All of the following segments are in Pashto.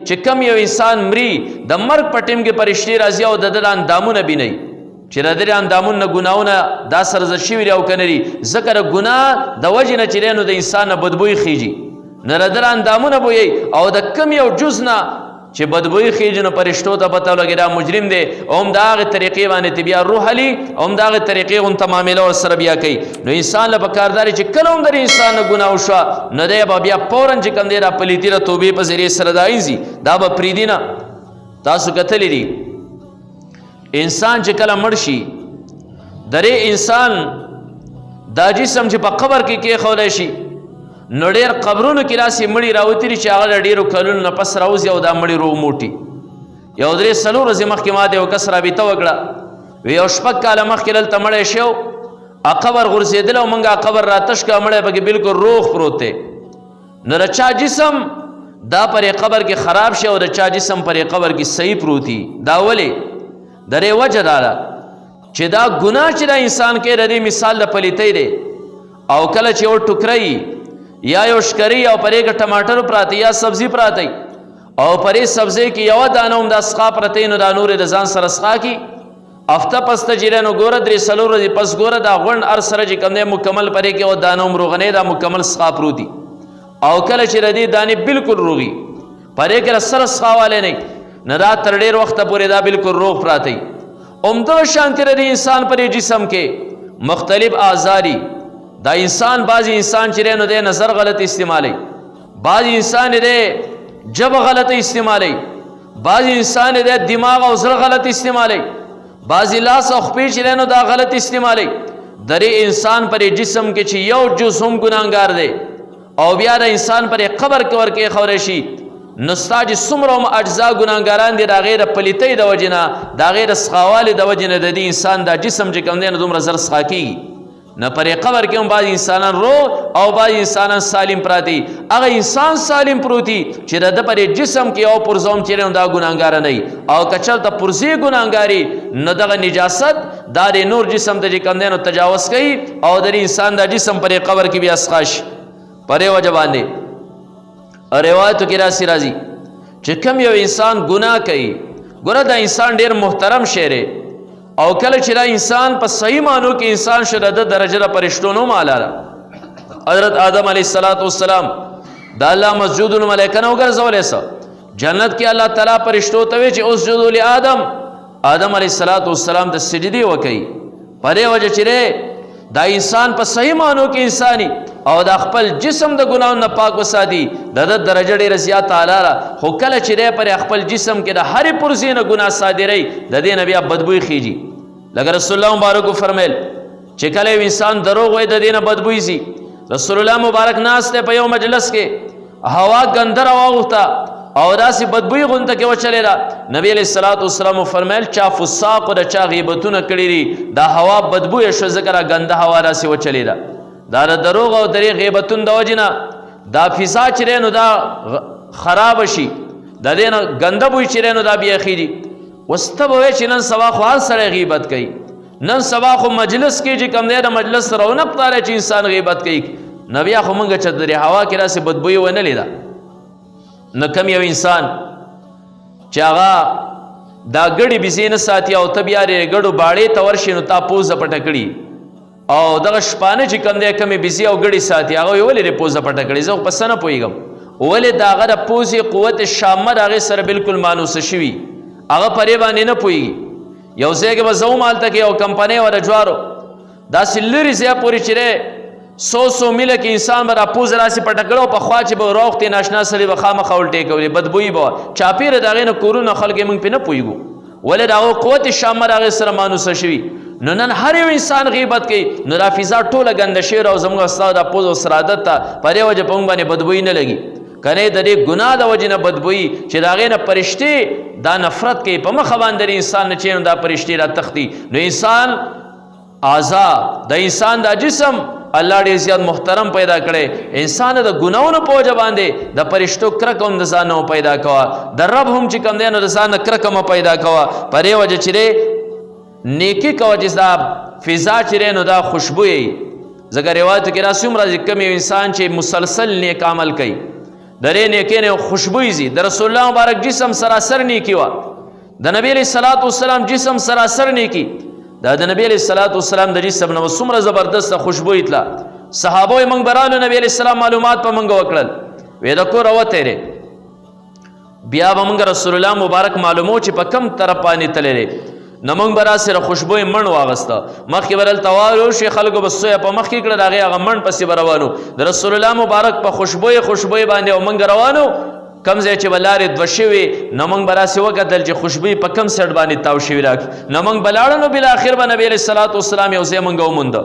چې کم یو انسان مري د مرګ په ټیم کې فرشتې راځي او د ده اندامونه بینئ چې د ده اندامونه ګناهونه دا سرزد شوي دي او که نه دي ځکه د ګناه د وجې نه چې دی نو د انسان نه بدبوی خیږي نه د ده اندامونه بویي او د کم یو جز نه چې بدبوی خیږي نو فرشتو ته پته ولګي دا مجرم دی او هم د هغې طریقې باندې ته بیا روح هلي او هم د هغې طریقې غونته معامله ورسره بیا کوي نو انسان له پکار دا دی چې کله هم د انسان نه ګناه وشوه نو دی به بیا فورا چې کوم دی دا پلیتي د توبې په ذریعې سره دا ایځي دا به پرېږدي نه تاسو کتلی دي انسان چې کله مړ شي د انسان دا جسم چې په قبر کې کېښودی شي نو ډېر قبرونو کې داسې مړي راوتلي چې هغه د ډېرو کلونو نه پس راوځي او دا مړي روموټي یو 3-4 ورځې مخکې ما د یو کس رابطه وکړه وی یو 6 کاله مخکې دلته مړی شو قبر غورځېدلی او موږ قبر راتش کړه مړی پکې بلکل روغ پروت دی نو د چا جسم دا پرې قبر کې خراب شي او د چا جسم پرې قبر کې صحیح پروتي دا ولې د دې وجه دا ده چې دا ګناه چې دا انسان کې د دې مثال د پلیتۍ دی او کله چې یو ټوکری یا یو شکري او پرې کې ټماټر پراته یا سبزي پراته او پرې سبزي کې یو دانه هم دا سقا پرته نو دا نور د ځان سره سقا کی هفته پسته چې نو ګوره 3-4 ورځې پس ګوره دا غونډ ار سره چې کوم دی مکمل پرې کې او دانه هم روغنې دا مکمل سقا پروتي او کله چې ردی دانې بالکل روغي پرې کې سره سقا والے نه نه دا تر ډېر وخته پورې دا بالکل روغ پراته همدغه شانتې د انسان پرې جسم کې مختلف اعضا دا انسان بعضی انسان چې نو دی نظر غلط استعمالی بعضی انسان دی جب غلط استعمالی بعضی انسان دی دماغ او زړه غلط استعمالی بعضی لاس او خپې چې نو دا غلط استعمالی درې انسان پر جسم کې چې یو جز هم ګناهګار دی او بیا د انسان پر قبر کې ورکې خورې شي نو ستا چې څومره هم اجزا ګناهګاران دي د هغې د پلیتۍ د وجې نه د هغې د سخاوالي د وجې نه د دې انسان دا جسم چې کوم دی نو دومره زر سخا کېږي نه پرې قبر کې هم بعض انسانان روغ او بعض انسانان سالم پراته هغه انسان سالم پروتي چې د ده پرې جسم کې یو پرزه هم چېرې دا ګناهګاره نه وي او که چېرته پرزې ګناهګاري نو دغه نجاست دا د نور جسم ته چې کوم دی نو تجاوز کوي او د انسان دا جسم پرې قبر کې بیا سخا شي پرې وجه باندې روایتو کې راځي چې کوم یو انسان ګناه کوي ګوره دا انسان ډېر محترم شی دی او کله چې دا انسان په صحیح معنو کې انسان شو د درجه د فرشتو نوم اعلی ده حضرت آدم علیه السلام د الله مسجود الملائکه نه وګرځولی څه جنت کې الله تعالی فرشتو ته وی چې اسجدوا لآدم آدم علیه السلام ته سجدې وکړي په دې وجه چې دا انسان په صحیح معنو کې انساني او د خپل جسم د ګناهونو نه پاک وساتي د درجه ډېره زیاته اعلی ده خو کله چې دی پر خپل جسم کې د هرې پرزې نه ګناه صادروي د دې نه بیا بدبوی خیږي لکه رسول الله مبارک فرمیل چې کله یو انسان دروغ وایي د دې نه بدبوی ځي رسول الله مبارک ناست دی په یو مجلس کې هوا ګنده راواوښته او داسې بدبوی غونته کې وچلېده نبی علیه السلام فرمیل چا فساق د چا غیبتونه کړي دي دا هوا بدبویه شوه ځکه را ګنده هوا داسې وچلېده دا د دروغ او درې غیبتون د وجې نه دا فضا چې دی نو دا خراب شي د دې نه ګنده بوی چې دی نو دا بیا خیږي اوس ته به وایې چې نن سبا خو هر سړی غیبت کوي نن سبا خو مجلس کې چې کوم دی د مجلس رونق داره چې انسان غیبت کوي نو بیا خو موږ چې درې هوا کې داسې بدبویي ونه لیده نو کم یو انسان چې هغه دا ګړې بېزې نه ساتي او ته بیا د ګړو باړې ته ورشې نو تا پوزه پټه کړي او دغه شپانه چې کوم دی کمې بېزې او ګړې ساتي هغه یې ولې دې پوزه پټه کړې زه خو په څه نه پوهېږم ولې د هغه د پوزې قوت شامه د هغې سره بلکل مانوسه شوي هغه پرې باندې نه پوهېږي یو ځای کې به زه هم هلته کې یو کمپنۍ وه د جوارو داسې لرې ځای پورې چې دی 100 میله کې انسان به را پوزه راسې پټه کړی او پخوا چې به راوښتې ناشنا سړي به خامخا ولټې بدبویي به وه چاپېره د هغې نه کورونه خلک یې موږ پرې نه پوهېږو ولې د هغه قوت شامه د هغې سره مانوسه شوي نو نن هر یو انسان غیبت کوي نو دا فضا ټوله ګنده شوې او زموږ ستا د پوز او سرادت ته په دې وجه په موږ باندې بدبویي نه لګي که نه د دې ګناه د وجې نه بدبویي چې د هغې نه فرشتې دا نفرت کوي په مخه باندې د انسان نه چې دا فرشتې را تښتي نو انسان اعضا د انسان دا جسم الله ډېر زیات محترم پیدا کړی انسان د ګناهونو په وجه باندې د فرشتو کرکه هم د ځان نه پیدا کوه د رب هم چې کوم دی نو د ځان نه کرکه مه پیدا کوه په دې وجه چې نیکي کوه چې دا فضا چې دی نو دا خوشبویه ځکه روایتو کې راسي هم راځي کوم یو انسان چې مسلسل نیک عمل کوي د دې نیکۍ نه خوشبویي ځي. د رسول الله مبارک جسم سراسر نیکي وه، د نبی علیه الصلاة والسلام جسم سراسر نیکي. دا د نبی علیه الصلاة والسلام د جسم نه څومره زبردسته خوشبویي تله. صحابه یې موږ به رالو، نبی علیه السلام معلومات په موږ وکړل، وی د کوره وتېرې. بیا به موږ رسول الله مبارک معلومو چې په کم طرف باندې تللی دی، نو موږ به راسره خوشبویي مڼ واغسته. مخکې به دلته واروشي، خلکو به سویه په مخکې کړه، د هغې هغه مڼ پسې به روانو. د رسول الله مبارک په خوشبویي باندې او موږ روانو. کم ځای چې به لارې دوه شوې، نو موږ به راسې وکتل چې خوشبویي په کم سیټ باندې تاو شوي راکړي، نو موږ به لاړو. نو بالاخر به نبي علیه الصلاة والسلام یو ځای موږ ومونده.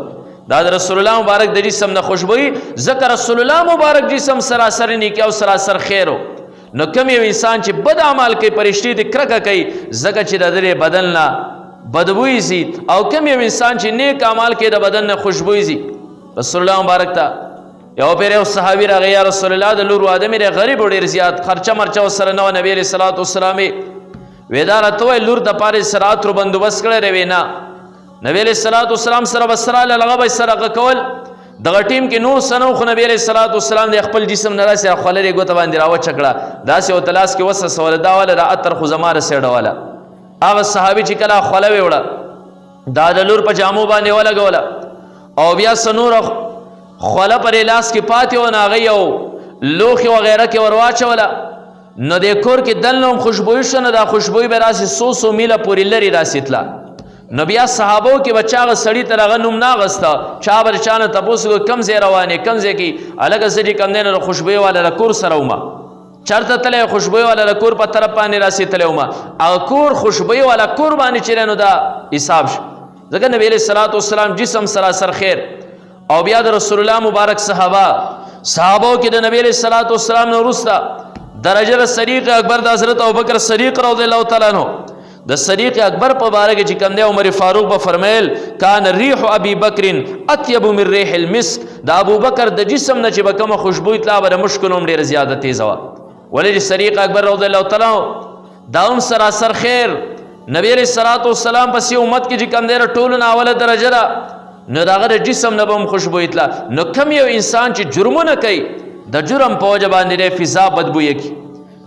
دا د رسول الله مبارک د جسم نه خوشبویي، ځکه رسول الله مبارک جسم سراسر نیکي او سراسر خیرو. نو کم یو انسان چې بد اعمال کوي، پرشتي د کرکه کوي، ځکه چې د دې بدن نه بدبویي ځي، او کم یو انسان چې نیک اعمال کوي، د بدن نه خوشبویي ځي. رسول الله مبارک ته یو پیر یو صحابي راغی، یا رسول الله د لور واده مې غریب او ډېر زیات خرچه مرچه ورسره نه وه. نبي علیه الصلاة والسلام وی دا راته وایي لور دپاره سره اترو بندوبست کړی دی. وی نه، نبی علیه الصلاة والسلام سره به سره هغه به صدقه کول. دغه ټیم کې نور څه نه و، خو نبي علیه الصلاة والسلام د خپل جسم نه داسې خوله یې ګوته باندې راوچه کړه، داسې ورته لاس کې وسوسوله، دا واله دا عطر خو زما رسېډوله. هغه صحابي چې کله خوله وې وړه، دا د لور په جامو باندې ولګوله، او بیا څه نوره خوله پرې لاس کې پاتې وه، نو هغه یو لوښي وغیره کې ور واچوله. نو د کور کې دننه هم خوشبویي شوه، نو دا خوشبویي به راسې څو میله پورې لرې راسې تله. نو بیا صحابو کې به چا هغه سړي ته هغه نوم نه اخسته، چا به د چا نه تپوس وکړ کوم ځای روانې، کوم ځای کې هلکه زه چې کوم دی نو د خوشبویي والا د کور سره ومه، چېرته تللی خوشبویي والا د کور په طرف باندې راسې تللی ومه. هغه کور خوشبویي والا کور باندې چې دی نو دا حساب شو، ځکه نبي علیه الصلاة والسلام جسم سراسر خیر. او بیا د رسول الله مبارک صحابو کې د نبی علیه الصلاة والسلام نه وروسته درجه د صدیق اکبر د حضرت ابوبکر صدیق رضی الله تعالی عنه، د صدیق اکبر په باره کې چې کوم دی عمر فاروق به فرمیل کان ریح ابي بکر اطيب من ريح المسك. د ابوبکر د جسم نه چې به کومه خوشبویي تله، به د مشکو نه هم ډېره زیاده تیزه وه. ولې چې صدیق اکبر رضی الله تعالی عنه دا هم سراسر خیر. نبی علیه الصلاة والسلام پسې امت کې چې کوم دی د ټولو نه اوله درجه ده، نو د هغه د جسم نه به هم خوشبویي تله. نو کم یو انسان چې جرمونه کوي، د جرم په وجه باندې دی فضا بدبویه کي،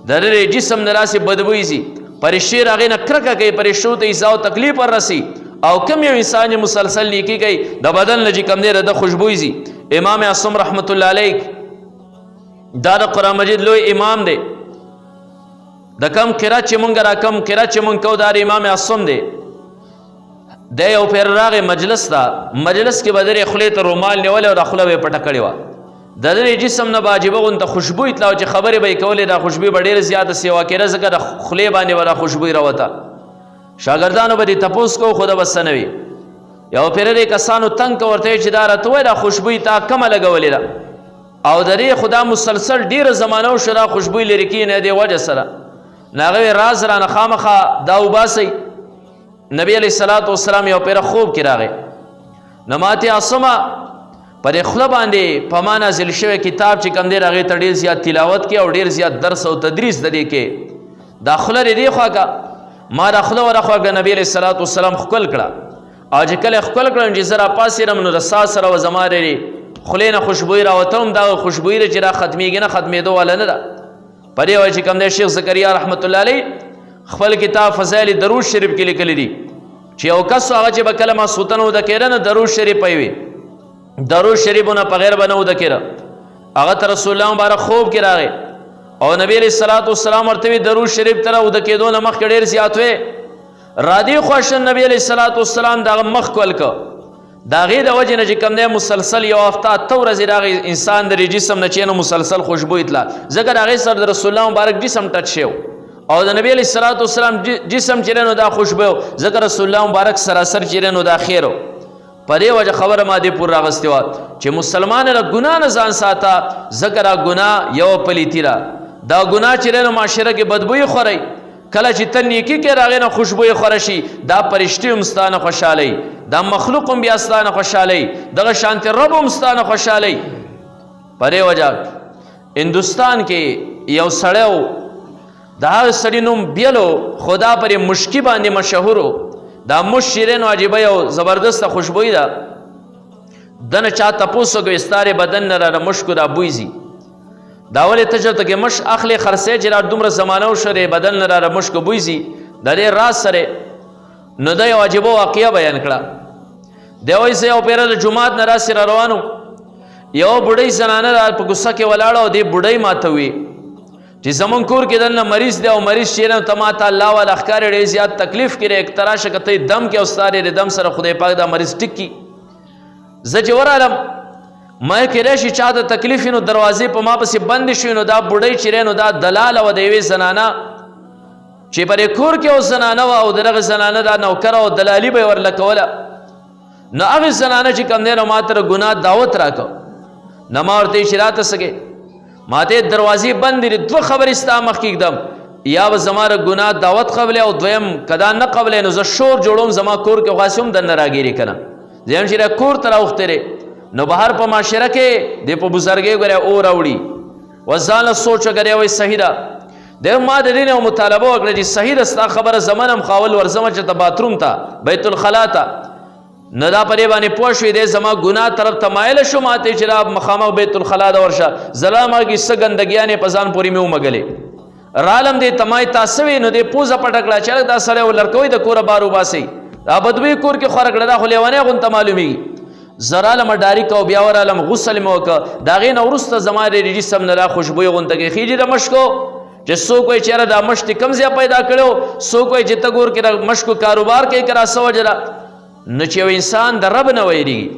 د هغې جسم نه داسې بدبویي ځي، پرشتې د هغې نه کرکه کوي، پرشتو ته ایذا او تکلیف وررسي. او کم یو انسان چې مسلسل نیکي کوي، د بدن نه چې کوم دی د خوشبویي ځي. امام اعصم رحمت الله علیه دا د قرآن مجید لوی امام دی. د کم قرات چې مونږ را کم قرات چې مونږ کوو دا د امام اعصم دی. د یو پیر راغی مجلس ته، مجلس کې به د دې خولې ته رومال نیولی او دا خوله به یې پټه کړې وه. د دې جسم نه به عجیبه غونته خوشبویي تله، او چې خبرې به یې کولې دا خوشبویي به ډېره زیاته سیوا کېده، ځکه د خولې باندې به دا خوشبویي راوته. شاګردانو به دې تپوس کوو، خو ده به څه نه وي. یو پیر دې کسانو تنګ که ورته چې دا راته وایي دا خوشبویي تا کمه لګولې ده، او د دې خو دا مسلسل ډېره زمانه وشوه دا خوشبویي لرې کېږي نه دې وجه سره. نو هغه راز رانه خامخا دا وباسئ. نبی علیه الصلاة والسلام یو پیر خوب کې راغی، نو ماته عاصمه په دې خوله باندې په ما نازل شوی کتاب چې کوم دی هغې ته ډېر زیات تلاوت کې او ډېر زیات درس او تدریس د دې کې. دا خوله دې دې خوا که ما دا خوله ورخوا کړه، نبی علیه الصلاة والسلام ښکل کړه، او چې کله یې ښکل کړم چې زه راپاڅېدم نو د ساه سره به زما د خولې نه خوشبویي راوته، هم دا خوشبویي ده چې را ختمېږي نه، ختمېدو واله نه ده. په دې وجه چې کوم دی شیخ زکریا رحمت الله علیه خپل کتاب فضایل درود شریف کې لیکلی دي چې یو کس هغه چې به کله ماسخوتن وده کېده نه درود شریف به یې وي، درود شریفونه په غیر به نه وده کېده. هغه ته رسول الله مبارک خوب کې راغی، او نبی علیه الصلاة والسلام ورته وي درود شریف ته وده کېدو نه مخکې ډېر زیات وی. رادې خوښن نبی علیه الصلاة والسلام د هغه مخ کول که، د هغې د وجې نه چې کوم دی مسلسل یو هفته اته ورځې د هغې انسان د جسم نه چې نه مسلسل خوشبویي تله، ځکه د هغې سره د رسول الله مبارک جسم ټچ شوی او د نبی علیه الصلاة والسلام جسم چې نو دا خوشبو، ځکه رسول الله مبارک سراسر چې نو دا خیرو. په دې وجه خبره ما دې پور راغستې وه چې مسلمان له ګناه نه ځان ساته، ځکه دا ګناه یو پلیتي ده. دا ګناه چې نو معاشره کې بدبویي خورئ، کله چې ته نیکي کې هغې نه خوشبویي خوره شي، دا پرشتې هم ستا نه خوشحالئ، دا مخلوق هم بیا ستا نه خوشحالئ، دغه شانتې رب هم ستا نه خوشحالئ. په دې وجه هندوستان کې یو سړی و، د هغه سړي نوم بیلو، خدا پر مشکي باندې مشهور و. دا مش شیرین و عجیبه یو زبردسته خوشبویي ده. د نه چا تپوس وکړو ستا د بدن نه را د مشکو دا بوی ځي، دا ولې ته چېرته کې مش اخلې خرڅې چې را دومره زمانه وشورې بدن نه را مشکو بوی ځي د دې راز سره نو دا یو عجیبه واقعه بیان کړه. دی وایي زه یو پیره د جومات نه راسې را روانو، یو بوډۍ زنانه را په غوسه کې ولاړه او دې بوډۍ ماته وي چې زمونږ کور کې دننه مریض دی او مریض چې ته ماته الله والا ښکارې ډېر زیات تکلیف کړی یک تراشه که ته دم کې او ستا د دم سره خدای پاک دا مریض ټیک کړي. زه چې ورغلم ما کېدای شي چا ته تکلیف نو دروازې په ما پسې بندې شوې نو دا بوډۍ چې نو دا دلاله وه د یوې زنانه چې پرې کور کې او زنانه وه او د دغه زنانه دا نوکره او دلالي به یې ورله کوله. نو هغې زنانه چې کوم دی نو ما ته د ګناه دعوت راکړ. نه ما ورته چې راته څه ما ته دروازې بندې دي، دوه خبرې ستا مخکې ږدم، یا به زما د ګناه دعوت قبلې او دویم که دا نه قبلې نو زه شور جوړوم زما کور کې خو هسې هم دننه راګیرې که نه زه چې کور ته راوختې نو بهر په معاشره کې د په بزرګۍ ګورې اور اوړي و ځان له سوچ وګرې وایي صحیح ده. دی ما د دې نه مطالبه وکړه چې صحیح ده ستا خبره زمن هم خاول ورځمه چې ته باتروم ته بیت الخلا ته نه دا پرې باندې پوه شوې دی زما ګناه طرف ته مایله شو ماته چې را مخامخ بیت الخلا ته ورشه زلا ما کې څه ګندګیانې په ځان پورې مې ومږلې رالم دې تمای تاسو وې نو دې پوزه پټه کړه چې دا سړی ولرکوي د کوره بار وباسئ دا بدوی کور کې خوره کړه دا خو لیونی غونته معلومیږي. زه رالم ډاریک او بیا ورالم غسل مې وکړه د هغې نه وروسته زما د جسم نه را خوشبویي غونته کې خیجي د مشکو چې څوک وایي چېره دا مشک دې کوم ځای پیدا کړی و، څوک وایي چې ته ګور کې د مشکو کاروبار کوي که را څه وجه ده. نو چې یو انسان د رب نه ویریږي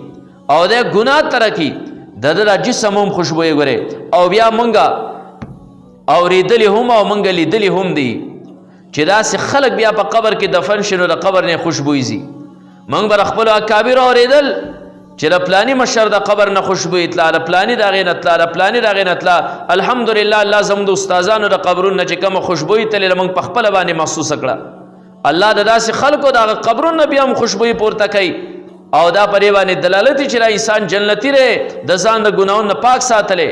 او د ګناه ترکي د ده د جسم هم خوشبویي ګورې او بیا مونږه اورېدلي هم او مونږ لیدلي هم دي چې داسې خلک بیا په قبر کې دفن شي نو د قبر نه خوشبویي ځي. مونږ به د خپلو اکابرو اورېدل چې د پلاني مشر د قبر نه خوشبویي تله، د پلاني د هغې نه تله، د پلاني د هغې نه تله. الحمدلله الله زموږ د استادانو د قبرونو نه چې کومه خوشبویي تلې مونږ په خپله باندې محسوسه کړه. الله د داسې خلکو د هغه قبرونو نه بیا هم خوشبویي پورته کوي او دا پرې باندې دلالت چې را انسان جنتي دی د ځان د ګناهونو نه پاک ساتلی.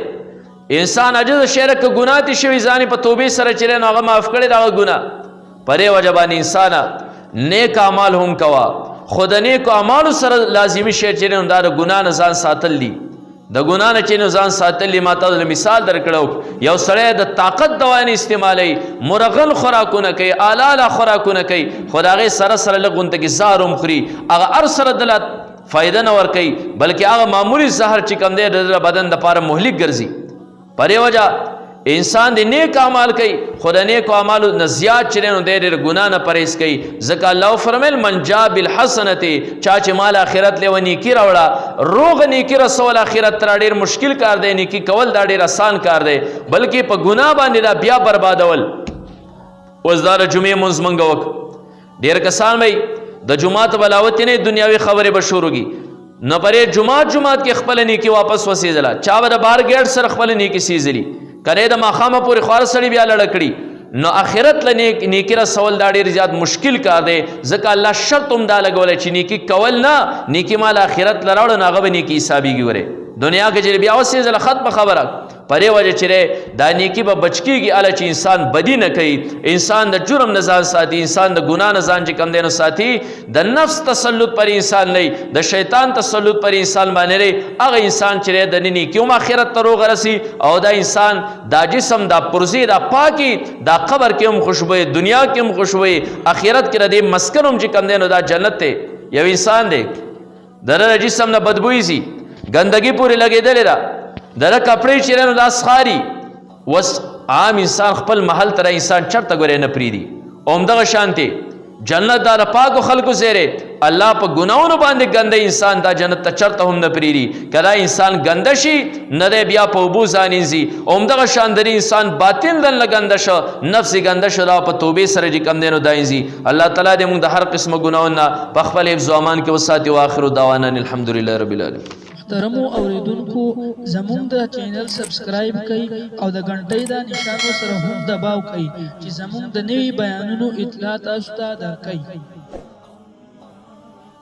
انسان عجز شعره که ګناه تې شوي ځان یې په توبې سره چې دی نو هغه معاف کړی د هغه ګناه پرې وجه باندې انسانه نیک اعمال هم کوه خو د نیکو اعمالو سره لازمي شی چې دی نو دا د ګناه نه ځان ساتل دي. د ګناه نه چې نو ځان ساتل دي ما ته مثال درکړو یو سړی د طاقت دوا نه استعمالوي مرغل خوراکونه کوي اعلی خوراکونه کوي خو د هغې سره سره لږ غونته کې زهر هم خوري هغه هر سره دله فایده نه ورکوي بلکې هغه معمولي زهر چې کوم دی د بدن دپاره مهلک ګرځي. پرې وجه انسان د نیک اعمال کوي خو د نیکو اعمالو نه زیات چې دی نو دی د ګناه نه پرهیز کوي. ځکه الله فرمیل من جاء بالحسنة چا چې مال آخرت لیوه نیکي راوړه روغ نیکي رسول آخرت ته ډېر مشکل کار دی، نیکي کول دا ډېر آسان کار دی بلکې په ګناه باندې دا بیا بربادول. اوس دا د جمعې مونځ مونږ وکړو ډېر کسان به د جومات بلاوت نه دنیاوي خبرې به شروع کړي نو پرې جومات کې خپله نیکي واپس وسېدله چا به د بار ګیټ سره خپله نیکي سیزلي کنه د ماښامه پورې خواره سړي بیا لړه کړي نو آخرت له نیکي رسول دا ډېر زیات مشکل کار دی. ځکه الله شرط هم دا لګولی چې نیکي کول نه نیکي مال آخرت له راوړه نو هغه به نیکي حسابېږي. ورې دنیا کې چې بیا وسېدله ختمه خبره پرې وجه چې دا نیکي به بچ کېږي هله چې انسان بدي نه کوي انسان د جرم نه ځان ساتي انسان د ګناه نه ځان چې کوم دی نو ساتي د نفس تسلط پر انسان نه د شیطان تسلط پر انسان باندې دی هغه انسان چې د نیکي هم آخرت ته روغ رسي او دا انسان دا جسم دا پرزي دا پاکي دا قبر کې هم خوشبویي دنیا کې هم خوشبویي آخرت کې د دې مسکن هم چې کوم دی نو دا جنت دی. یو انسان دی د جسم نه بدبویي ځي ګندګي پورې لګېدلې ده دغه کپړې چې نو دا سخاري وس عام انسان خپل محل ته انسان چرته ګورې نه پرېږدي همدغه شانتې جنت دا د پاکو خلکو زیری الله په ګناونو باندې ګنده انسان دا جنت ته چرته هم نه پرېږدي که دا انسان ګنده شي نه دی بیا په اوبو ځان اینځي همدغه شان درې انسان باطن دنله ګنده شو نفس یې ګنده شو دا په توبې سره چې کوم دی نو دا اینځي. الله تعالی دې موږ د هر قسمه ګناونو نه په خپل حفظ و امان کې وساتي. واخر دعوانا الحمدلله رب العالمین. محترمو اوریدونکو زموږ د چینل سبسکرایب کړئ او د غنټۍ د نشانو سره هم دباو کړئ چې زموږ د نوي بیانونو اطلاع تاسو ته درکړي.